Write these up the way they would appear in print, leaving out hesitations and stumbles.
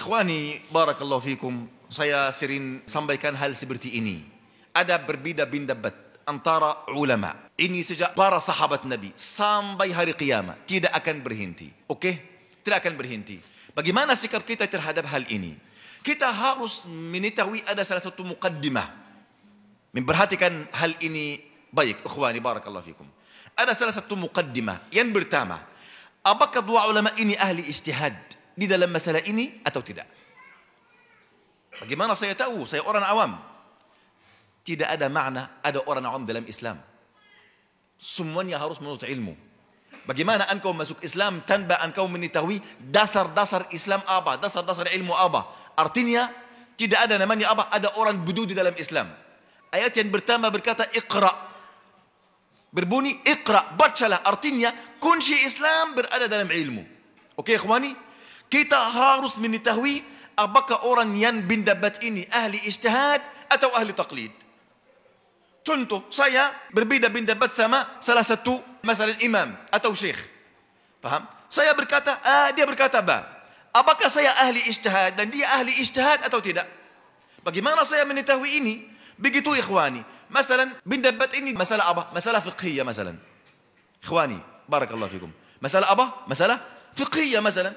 Ikhwani, barakallahu fikum, saya sering sampaikan hal seperti ini. Ada berbeda pendapat antara ulama. Ini sejak para sahabat Nabi sampai hari kiamat tidak akan berhenti. Oke? Tidak akan berhenti. Bagaimana sikap kita terhadap hal ini? Kita harus mengetahui ada salah satu muqaddimah. Memperhatikan hal ini baik, ikhwani, barakallahu fikum. Ada salah satu muqaddimah. Yang pertama, apakah dua ulama ini ahli ijtihad di dalam masalah ini atau tidak? Bagaimana saya tahu? Saya orang awam. Tidak ada makna ada orang awam dalam Islam. Semuanya harus menuntut ilmu. Bagaimana engkau masuk Islam tanpa engkau mengetahui dasar-dasar Islam apa, dasar-dasar ilmu apa? Artinya tidak ada namanya apa? Ada orang bodoh di dalam Islam. Ayat yang pertama berkata Iqra. Berbunyi Iqra, bacalah. Artinya kunci Islam berada dalam ilmu. Oke, ikhwani? Kita harus mengetahui apakah orang yang pendapat ini ahli ijtihad atau ahli taqlid. Contoh, saya berbeda pendapat sama salah satu masalah imam atau syekh. Paham? Saya berkata A, dia berkata B. Apakah saya ahli ijtihad dan dia ahli ijtihad atau tidak? Bagaimana saya mengetahui ini? Begitu ikhwani. Masalah pendapat ini masalah apa? Masalah fiqhiyah masalah. Ikhwani, barakallahu fikum. Masalah apa? Masalah fiqhiyah masalah.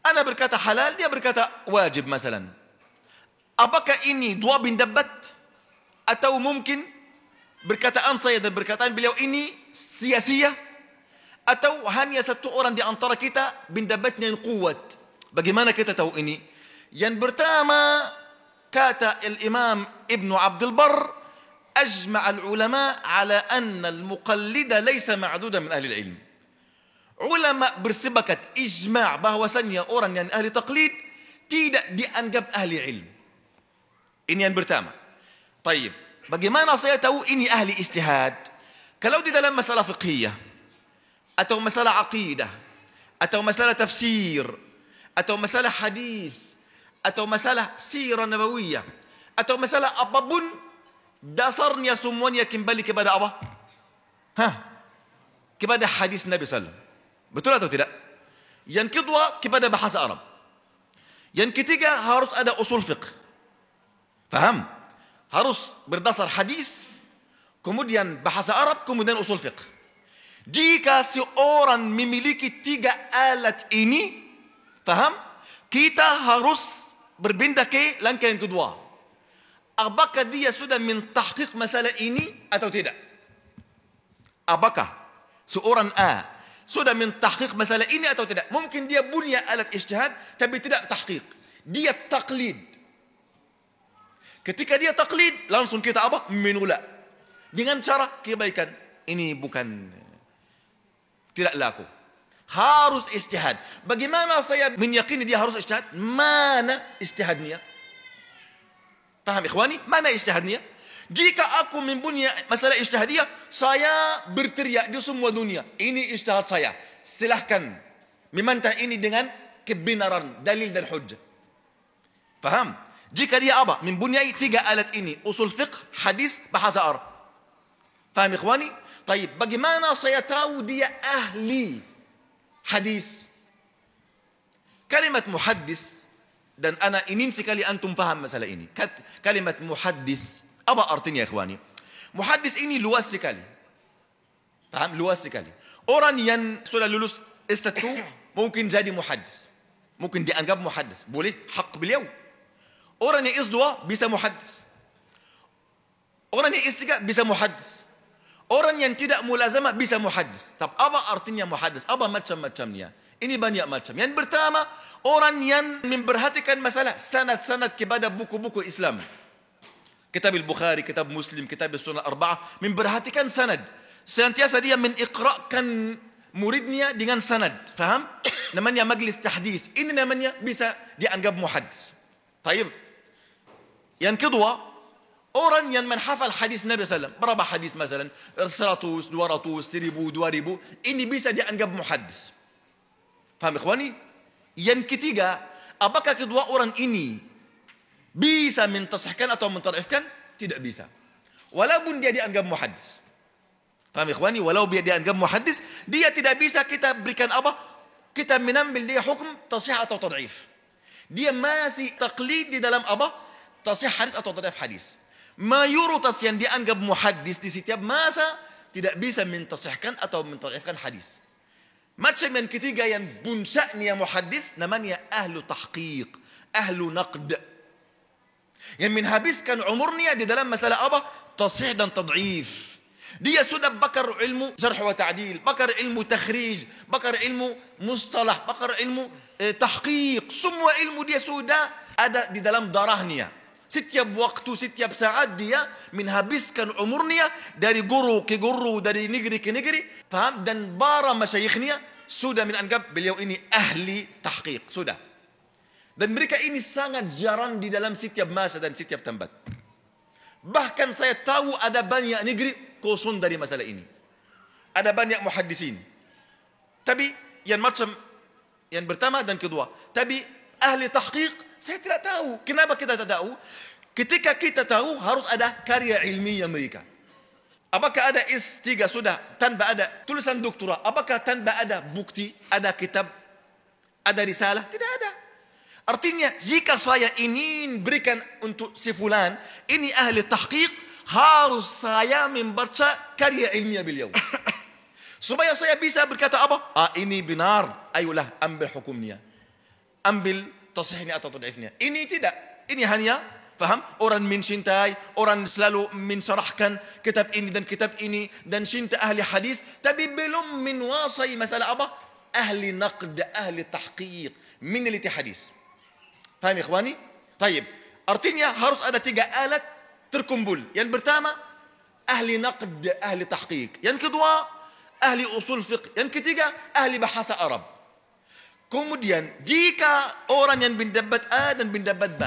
Ana berkata halal, dia berkata wajib masalah. Apakah ini dua pendapat atau mungkin berkataan saya dan berkataan beliau ini sia-sia atau hanya satu orang di antara kita pendapatnya yang kuat? Bagaimana kita tahu ini? Yang pertama kata Imam Ibn Abdul Barr, ajma' al-ulama ala anna al-muqallida laysa ma'dudan min ahli al-ilm. Ulama bersepakat ijma' bahwasannya orang yang ahli taqlid tidak dianggap ahli ilm. Ini yang pertama. Baik. Bagaimana saya tahu ini ahli ijtihad? Kalau di dalam masalah fiqhiyah atau masalah aqidah atau masalah tafsir atau masalah hadis atau masalah sirah nabawiyah atau masalah apapun, dasarnya semuanya kembali kepada apa? Kepada hadis Nabi sallallahu alaihi wasallam. Betul atau tidak? Yang kedua, kepada bahasa Arab. Yang ketiga, harus ada usul fiqh. Faham? Harus berdasar hadis, kemudian bahasa Arab, kemudian usul fiqh. Jika seorang memiliki tiga alat ini, paham? Kita harus berpindah ke langkah yang kedua. Apakah dia sudah mentahqiq masalah ini atau tidak? Apakah seorang A sudah mentahqiq masalah ini atau tidak? Mungkin dia punya alat ijtihad tapi tidak tahqiq. Dia taqlid. Ketika dia taklid, langsung kita apa? Menolak. Dengan cara kebaikan. Ini bukan, tidak laku. Harus ijtihad. Bagaimana saya meyakini dia harus ijtihad? Mana ijtihadnya? Paham ikhwani? Mana ijtihadnya? Jika aku mempunyai masalah ijtihadiyah, saya berteriak di semua dunia. Ini ijtihad saya. Silahkan memantah ini dengan kebenaran, dalil dan hujjah. Paham? Jika dia apa? Mempunyai tiga alat ini. Usul fiqh, hadis, bahasa Arab. Faham ikhwani? Taib. Bagaimana saya tahu dia ahli hadis? Kalimat muhaddis, dan ana ingin sekali antum paham masalah ini. Kalimat muhaddis, apa artinya ikhwani? Muhaddis ini luas sekali. Paham? Luas sekali. Orang yang sudah lulus S1 mungkin jadi muhaddis. Mungkin dianggap muhaddis. Boleh, hak beliau. Orang yang S2 bisa muhaddis. Orang yang S3 bisa muhaddis. Orang yang tidak mulazamah bisa muhaddis. Tapi apa artinya muhaddis? Apa macam-macamnya? Ini banyak macam. Yang pertama, orang yang memperhatikan masalah sanad-sanad kepada buku-buku Islam. Kitab Al-Bukhari, kitab Muslim, kitab Sunnah Arba'ah. Memperhatikan sanad. Senantiasa dia mengiqra'kan muridnya dengan sanad. Faham? Namanya majlis tahdis. Ini namanya bisa dianggap muhaddis. Taib. Yang kedua, orang yang menghafal hadis Nabi SAW. Berapa hadis misalnya? 100, 200, 1000, 2000. Ini bisa dianggap muhaddis. Faham ikhwani? Yang ketiga, apakah kedua orang ini bisa mentasihkan atau mentad'ifkan? Tidak bisa. Walaupun dia dianggap muhaddis. Faham ikhwani? Walau dia dianggap muhaddis, dia tidak bisa kita berikan apa? Kita menambil dia hukum tasih atau tad'if. Dia masih taklid di dalam apa? Tasih hadis atau tadaf hadis. Mayoritas yang dianggap muhaddis di setiap masa tidak bisa mentasihkan atau mentadafkan hadis. Macam yang ketiga yang bunsa'nya muhaddis namanya ahlu tahqiq, ahlu naqd. Yang menghabiskan umurnya di dalam masalah apa? Tasih dan tad'if. Dia sudah bakar ilmu jarh wa ta'dil, bakar ilmu takhrij, bakar ilmu mustalah, bakar ilmu tahqiq. Semua ilmu dia sudah ada di dalam darahnya. Setiap waktu, setiap saat dia menghabiskan umurnya dari guru ke guru, dari negeri ke negeri. Faham? Dan para masyayikhnya sudah menganggap beliau ini ahli tahqiq. Sudah. Dan mereka ini sangat jarang di dalam setiap masa dan setiap tempat. Bahkan saya tahu ada banyak negeri kosong dari masalah ini. Ada banyak muhaddisin. Tapi yang macam yang pertama dan kedua. Tapi ahli tahqiq saya tidak tahu. Kenapa kita tidak tahu? Ketika kita tahu harus ada karya ilmiah mereka. Apakah ada S3 sudah tanpa ada tulisan doktora? Apakah tanpa ada bukti, ada kitab, ada risalah? Tidak ada. Artinya jika saya ingin berikan untuk si fulan, ini ahli tahqiq, harus saya membaca karya ilmiah beliau. Supaya saya bisa berkata apa? Ini benar, ayolah ambil hukumnya. Ambil tasihnya atau tad'ifnya. Ini tidak. Ini hanya, faham? Orang mencintai, orang selalu mensyarahkan kitab ini dan kitab ini, dan cinta ahli hadis, tapi belum menguasai masalah apa? Ahli naqd, ahli tahqiq, meneliti hadis. Faham ikhwani? Taib. Artinya harus ada 3 alat terkumpul. Yang pertama, ahli naqd, ahli tahqiq. Yang kedua, ahli usul fiqh. Yang ketiga, ahli bahasa Arab. Kemudian, jika orang yang mendapat A dan mendapat B,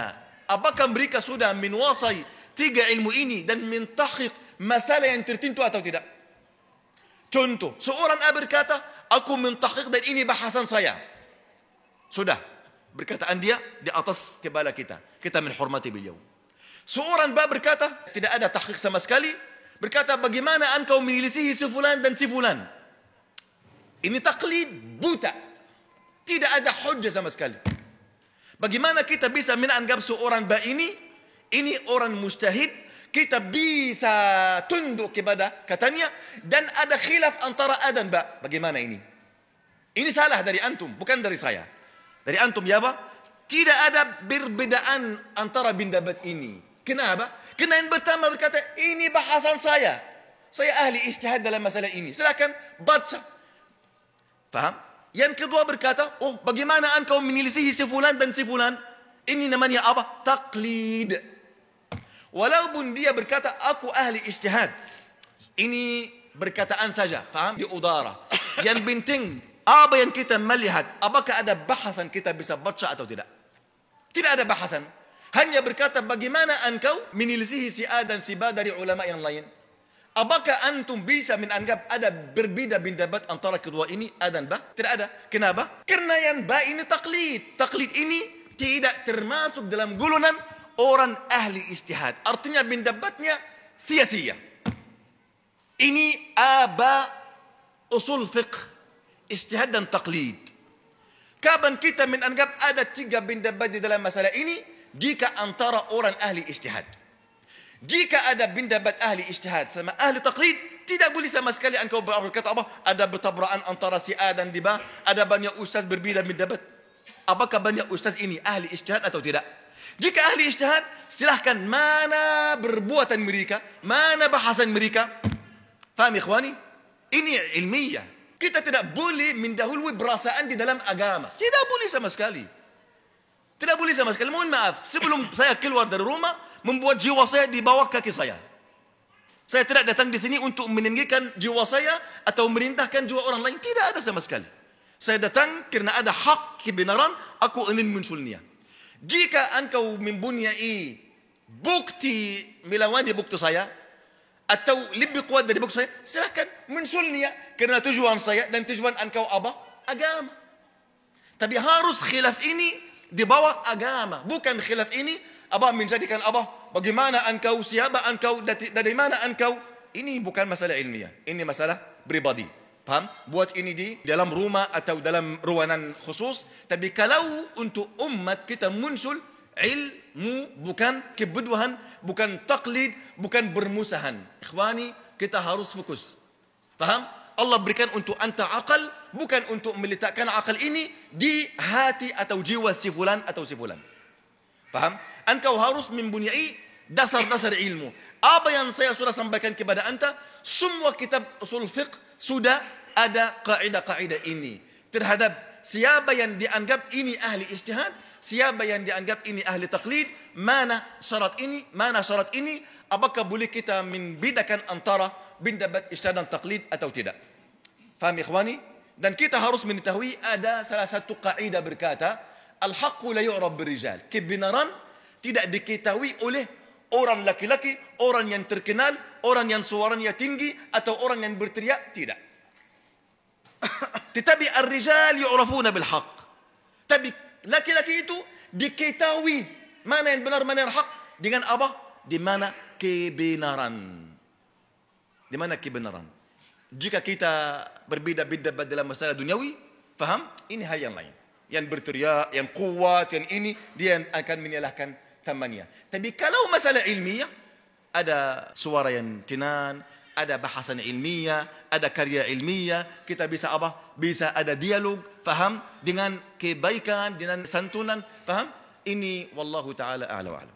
apakah mereka sudah menguasai 3 ilmu ini dan mentahqiq masalah yang tertentu atau tidak? Contoh, seorang A berkata, aku mentahqiq dan ini bahasan saya. Sudah. Berkataan dia di atas kepala kita. Kita menghormati beliau. Seorang bab berkata, tidak ada tahqiq sama sekali. Berkata, bagaimana engkau menyelisihi si fulan dan si fulan? Ini taklid buta. Tidak ada hujjah sama sekali. Bagaimana kita bisa menganggap seorang bab ini orang mujtahid, kita bisa tunduk kepada katanya, dan ada khilaf antara A dan B. Bagaimana ini? Ini salah dari antum, bukan dari saya. Dari antum ya Pak, tidak ada perbedaan antara pendapat ini. Kenapa? Karena yang pertama berkata, ini bahasan saya. Saya ahli ijtihad dalam masalah ini. Silakan baca. Faham? Yang kedua berkata, bagaimana engkau menyelisihi si fulan dan si fulan? Ini namanya apa? Taklid. Walaupun dia berkata, aku ahli ijtihad. Ini berkataan saja. Faham? Di udara. Yang penting, apa yang kita melihat, apakah ada bahasan kita bisa baca atau tidak? Tidak ada bahasan. Hanya berkata bagaimana engkau menyelisihi si A dan si B dari ulama yang lain. Apakah antum bisa menganggap ada berbeda pendapat antara kedua ini, A dan B? Tidak ada. Kenapa? Karena yang B ini taklid. Taklid ini tidak termasuk dalam golongan orang ahli ijtihad. Artinya pendapatnya sia-sia. Ini aba usul fiqh. Ijtihad dan taklid. Kapan kita menganggap ada 3 pendapat di dalam masalah ini? Jika antara orang ahli ijtihad. Jika ada pendapat ahli ijtihad sama ahli taklid, tidak boleh sama sekali engkau berkata apa? Ada bertabrakan antara si A dan B. Ada banyak ustaz berbeda pendapat. Apakah banyak ustaz ini ahli ijtihad atau tidak? Jika ahli ijtihad, silahkan mana perbuatan mereka, mana bahasan mereka. Faham ikhwani? Ini ilmiah. Kita tidak boleh mendahului perasaan di dalam agama. Tidak boleh sama sekali. Tidak boleh sama sekali. Mohon maaf, sebelum saya keluar dari rumah, membuat jiwa saya di bawah kaki saya. Saya tidak datang di sini untuk meninggikan jiwa saya atau merintahkan jiwa orang lain. Tidak ada sama sekali. Saya datang karena ada hak kebenaran, aku ingin munculnya. Jika engkau mempunyai bukti melawan bukti saya, atau lebih kuat dari bukti saya, silakan mensulnya. Karena tujuan saya dan tujuan engkau apa? Agama. Tapi harus khilaf ini di bawah agama. Bukan khilaf ini apa menjadikan apa? Bagaimana engkau, siapa engkau, dari mana engkau? Ini bukan masalah ilmiah. Ini masalah pribadi. Faham? Buat ini di dalam rumah atau dalam ruangan khusus. Tapi kalau untuk umat kita muncul ilmu, bukan kebodohan, bukan taklid, bukan bermusahan. Ikhwani, kita harus fokus. Faham? Allah berikan untuk anta akal, bukan untuk meletakkan akal ini di hati atau jiwa si fulan atau si fulan. Faham? Engkau harus mempunyai dasar-dasar ilmu. Apa yang saya sudah sampaikan kepada anta, semua kitab usul fiqh sudah ada kaidah-kaidah ini. Terhadap siapa yang dianggap ini ahli ijtihad, siapa yang dianggap ini ahli taklid, mana syarat ini, mana syarat ini, apakah boleh kita membedakan antara pendapat ijtihad dan taklid atau tidak. Faham ikhwani? Dan kita harus mengetahui ada salah satu kaidah berkata, al-haqqu la yu'raf birrijal. Kebenaran tidak diketahui oleh orang laki-laki, orang yang terkenal, orang yang suaranya tinggi, atau orang yang berteriak, tidak. Tetapi ar-rijal yu'rafuna bil haqq. Tapi laki-laki itu diketahui mana yang benar, mana yang hak, dengan apa? Di mana kebenaran. Di mana kebenaran. Jika kita berbeda-beda dalam masalah duniawi, faham? Ini hal yang lain. Yang berteriak, yang kuat, yang ini, dia akan menyalahkan temannya. Tapi kalau masalah ilmiah, ada suara yang tenang, ada bahasan ilmiah, ada karya ilmiah, kita bisa apa? Bisa ada dialog, faham? Dengan kebaikan, dengan santunan, faham? Ini wallahu ta'ala a'la wa'ala.